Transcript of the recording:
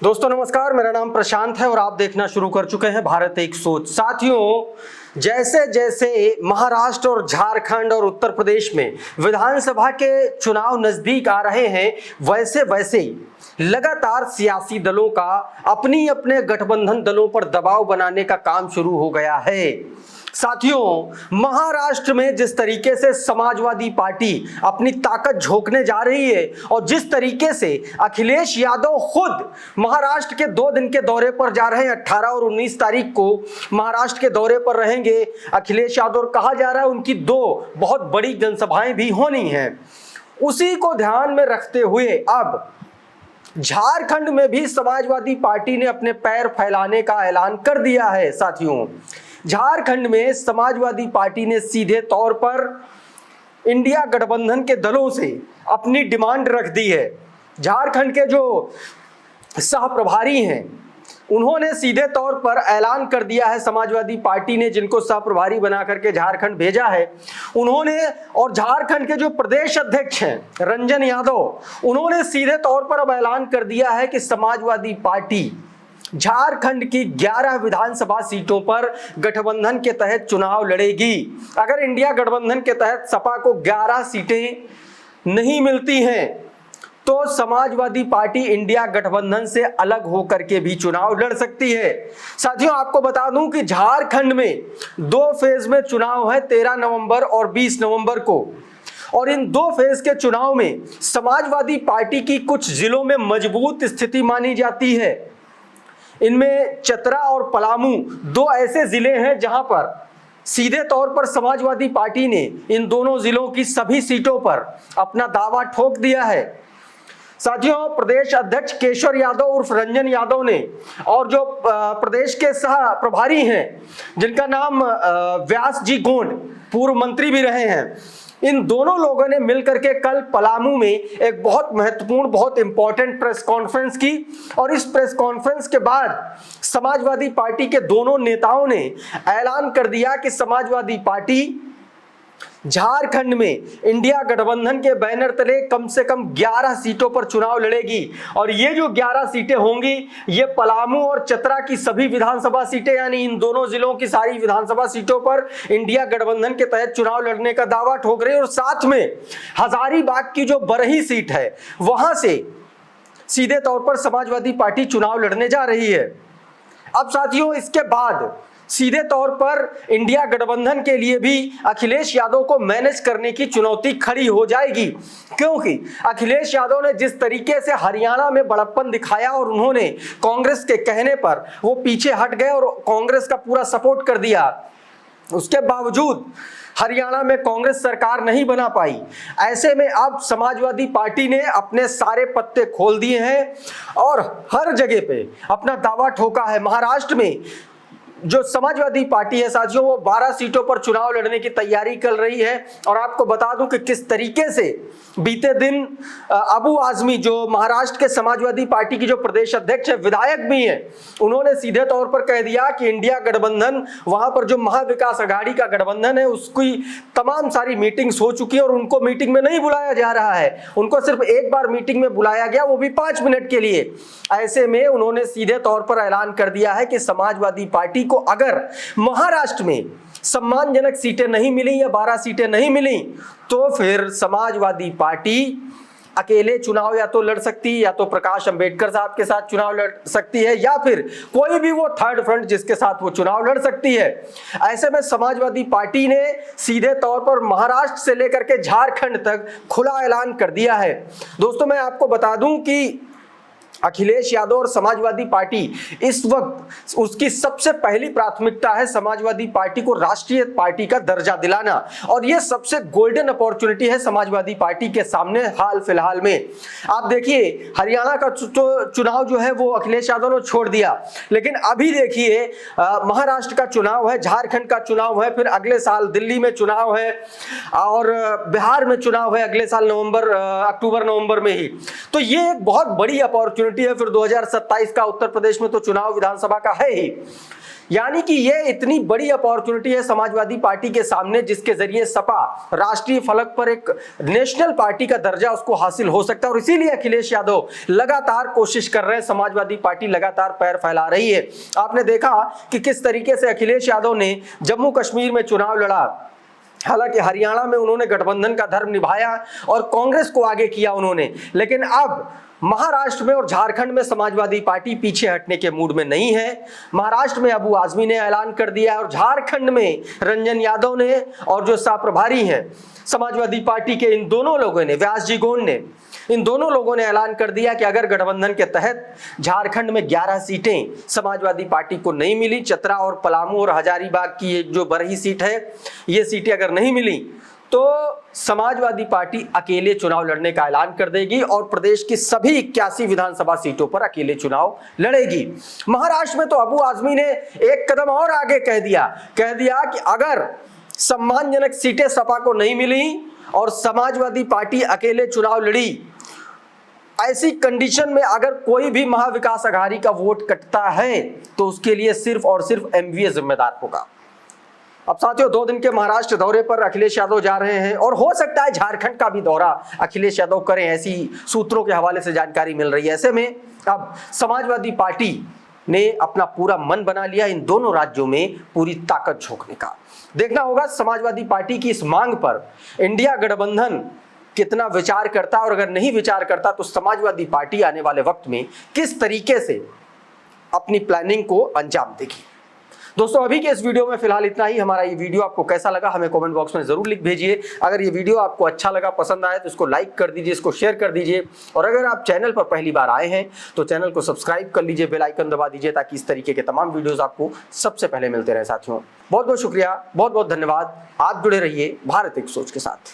दोस्तों नमस्कार, मेरा नाम प्रशांत है और आप देखना शुरू कर चुके हैं भारत एक सोच। साथियों, जैसे जैसे महाराष्ट्र और झारखंड और उत्तर प्रदेश में विधानसभा के चुनाव नजदीक आ रहे हैं, वैसे वैसे लगातार सियासी दलों का अपनी अपने गठबंधन दलों पर दबाव बनाने का काम शुरू हो गया है। साथियों, महाराष्ट्र में जिस तरीके से समाजवादी पार्टी अपनी ताकत झोंकने जा रही है और जिस तरीके से अखिलेश यादव खुद महाराष्ट्र के 2 दिन के दौरे पर जा रहे हैं, 18 और 19 तारीख को महाराष्ट्र के दौरे पर रहेंगे अखिलेश यादव। कहा जा रहा है उनकी 2 बहुत बड़ी जनसभाएं भी होनी हैं। उसी को ध्यान में रखते हुए अब झारखंड में भी समाजवादी पार्टी ने अपने पैर फैलाने का ऐलान कर दिया है। साथियों, झारखंड में समाजवादी पार्टी ने सीधे तौर पर इंडिया गठबंधन के दलों से अपनी डिमांड रख दी है। झारखंड के जो सह प्रभारी हैं उन्होंने सीधे तौर पर ऐलान कर दिया है, समाजवादी पार्टी ने जिनको सह प्रभारी बना करके झारखंड भेजा है उन्होंने, और झारखंड के जो प्रदेश अध्यक्ष हैं रंजन यादव, उन्होंने सीधे तौर पर अब ऐलान कर दिया है कि समाजवादी पार्टी झारखंड की 11 विधानसभा सीटों पर गठबंधन के तहत चुनाव लड़ेगी। अगर इंडिया गठबंधन के तहत सपा को 11 सीटें नहीं मिलती हैं तो समाजवादी पार्टी इंडिया गठबंधन से अलग होकर के भी चुनाव लड़ सकती है। साथियों, आपको बता दूं कि झारखंड में 2 फेज में चुनाव है, 13 नवंबर और 20 नवंबर को, और इन 2 फेज के चुनाव में समाजवादी पार्टी की कुछ जिलों में मजबूत स्थिति मानी जाती है। इनमें चतरा और पलामू 2 ऐसे जिले हैं जहां पर सीधे तौर पर समाजवादी पार्टी ने इन दोनों जिलों की सभी सीटों पर अपना दावा ठोक दिया है। साथियों, प्रदेश अध्यक्ष केशव यादव उर्फ रंजन यादव ने और जो प्रदेश के सह प्रभारी हैं जिनका नाम व्यास जी गोंड, पूर्व मंत्री भी रहे हैं, इन दोनों लोगों ने मिलकर के कल पलामू में एक बहुत महत्वपूर्ण, बहुत इंपॉर्टेंट प्रेस कॉन्फ्रेंस की। और इस प्रेस कॉन्फ्रेंस के बाद समाजवादी पार्टी के दोनों नेताओं ने ऐलान कर दिया कि समाजवादी पार्टी झारखंड में इंडिया गठबंधन के बैनर तले कम से कम 11 सीटों पर चुनाव लड़ेगी। और ये जो 11 सीटें होंगी ये पलामू और चतरा की सभी विधानसभा सीटें, यानी इन दोनों जिलों की सारी विधानसभा सीटों पर इंडिया गठबंधन के तहत चुनाव लड़ने का दावा ठोक रही है। और साथ में हजारीबाग की जो बरही सीट है वहां से सीधे तौर पर समाजवादी पार्टी चुनाव लड़ने जा रही है। अब साथियों, इसके बाद सीधे तौर पर इंडिया गठबंधन के लिए भी अखिलेश यादव को मैनेज करने की चुनौती खड़ी हो जाएगी, क्योंकि अखिलेश यादव ने जिस तरीके से हरियाणा में बड़प्पन दिखाया और उन्होंने कांग्रेस के कहने पर वो पीछे हट गए और कांग्रेस का पूरा सपोर्ट कर दिया, उसके बावजूद हरियाणा में कांग्रेस सरकार नहीं बना पाई। ऐसे में अब समाजवादी पार्टी ने अपने सारे पत्ते खोल दिए हैं और हर जगह पे अपना दावा ठोका है। महाराष्ट्र में जो समाजवादी पार्टी है साथियों, वो 12 सीटों पर चुनाव लड़ने की तैयारी कर रही है। और आपको बता दूं कि किस तरीके से बीते दिन अबू आजमी, जो महाराष्ट्र के समाजवादी पार्टी की जो प्रदेश अध्यक्ष है, विधायक भी हैं, उन्होंने सीधे तौर पर कह दिया कि इंडिया गठबंधन, वहां पर जो महाविकास आघाड़ी का गठबंधन है उसकी तमाम सारी मीटिंग्स हो चुकी है और उनको मीटिंग में नहीं बुलाया जा रहा है। उनको सिर्फ एक बार मीटिंग में बुलाया गया, वो भी 5 मिनट के लिए। ऐसे में उन्होंने सीधे तौर पर ऐलान कर दिया है कि समाजवादी पार्टी को अगर महाराष्ट्र में सम्मानजनक सीटें नहीं मिली या 12 सीटें नहीं मिली तो फिर समाजवादी पार्टी अकेले चुनाव या तो लड़ सकती है, या तो प्रकाश अंबेडकर साहब के साथ चुनाव लड़ सकती है, या फिर कोई भी वो थर्ड फ्रंट जिसके साथ वो चुनाव लड़ सकती है। ऐसे में समाजवादी पार्टी ने सीधे तौर पर महाराष्ट्र से लेकर के झारखंड तक खुला ऐलान कर दिया है। दोस्तों, मैं आपको बता दूं कि अखिलेश यादव और समाजवादी पार्टी इस वक्त उसकी सबसे पहली प्राथमिकता है समाजवादी पार्टी को राष्ट्रीय पार्टी का दर्जा दिलाना, और यह सबसे गोल्डन अपॉर्चुनिटी है समाजवादी पार्टी के सामने हाल फिलहाल में। आप देखिए, हरियाणा का चुनाव जो है वो अखिलेश यादव ने छोड़ दिया, लेकिन अभी देखिए महाराष्ट्र का चुनाव है, झारखंड का चुनाव है, फिर अगले साल दिल्ली में चुनाव है और बिहार में चुनाव है अगले साल अक्टूबर नवंबर में ही। तो ये एक बहुत बड़ी अपॉर्चुनिटी है। फिर 2027 का उत्तर प्रदेश में तो चुनाव विधानसभा का है ही। यानी कि ये इतनी बड़ी अपॉर्चुनिटी है समाजवादी पार्टी के सामने, जिसके जरिए सपा राष्ट्रीय फलक पर एक नेशनल पार्टी का दर्जा उसको हासिल हो सकता है। और इसीलिए अखिलेश यादव लगातार कोशिश कर रहे हैं, समाजवादी पार्टी लगातार पैर फैला रही है। आपने देखा कि किस तरीके से अखिलेश यादव ने जम्मू कश्मीर में चुनाव लड़ा, हालांकि हरियाणा में उन्होंने गठबंधन का धर्म निभाया और कांग्रेस को आगे किया उन्होंने, लेकिन अब महाराष्ट्र में और झारखंड में समाजवादी पार्टी पीछे हटने के मूड में नहीं है। महाराष्ट्र में अबू आजमी ने ऐलान कर दिया और झारखंड में रंजन यादव ने और जो सह प्रभारी हैं समाजवादी पार्टी के इन दोनों लोगों ने, व्यास जी गोंड ने, इन दोनों लोगों ने ऐलान कर दिया कि अगर गठबंधन के तहत झारखंड में 11 सीटें समाजवादी पार्टी को नहीं मिली, चतरा और पलामू और हजारीबाग की जो बरही सीट है, ये सीटें अगर नहीं मिली तो समाजवादी पार्टी अकेले चुनाव लड़ने का ऐलान कर देगी और प्रदेश की सभी 81 विधानसभा सीटों पर अकेले चुनाव लड़ेगी। महाराष्ट्र में तो अबू आजमी ने एक कदम और आगे कह दिया कि अगर सम्मानजनक सीटें सपा को नहीं मिली और समाजवादी पार्टी अकेले चुनाव लड़ी, ऐसी कंडीशन में अगर कोई भी महाविकास अघाड़ी का वोट कटता है तो उसके लिए सिर्फ और सिर्फ एमवीए जिम्मेदार होगा। अब साथियों, 2 दिन के महाराष्ट्र दौरे पर अखिलेश यादव जा रहे हैं और हो सकता है झारखंड का भी दौरा अखिलेश यादव करें, ऐसी सूत्रों के हवाले से जानकारी मिल रही है। ऐसे में अब समाजवादी पार्टी ने अपना पूरा मन बना लिया इन दोनों राज्यों में पूरी ताकत झोंकने का। देखना होगा समाजवादी पार्टी की इस मांग पर इंडिया गठबंधन कितना विचार करता है, और अगर नहीं विचार करता तो समाजवादी पार्टी आने वाले वक्त में किस तरीके से अपनी प्लानिंग को अंजाम देगी। दोस्तों, अभी के इस वीडियो में फिलहाल इतना ही। हमारा ये वीडियो आपको कैसा लगा हमें कमेंट बॉक्स में जरूर लिख भेजिए। अगर ये वीडियो आपको अच्छा लगा, पसंद आया तो इसको लाइक कर दीजिए, इसको शेयर कर दीजिए, और अगर आप चैनल पर पहली बार आए हैं तो चैनल को सब्सक्राइब कर लीजिए, बेल आइकन दबा दीजिए ताकि इस तरीके के तमाम वीडियोस आपको सबसे पहले मिलते रहे। साथियों, बहुत बहुत शुक्रिया, बहुत बहुत धन्यवाद। आप जुड़े रहिए भारत एक सोच के साथ।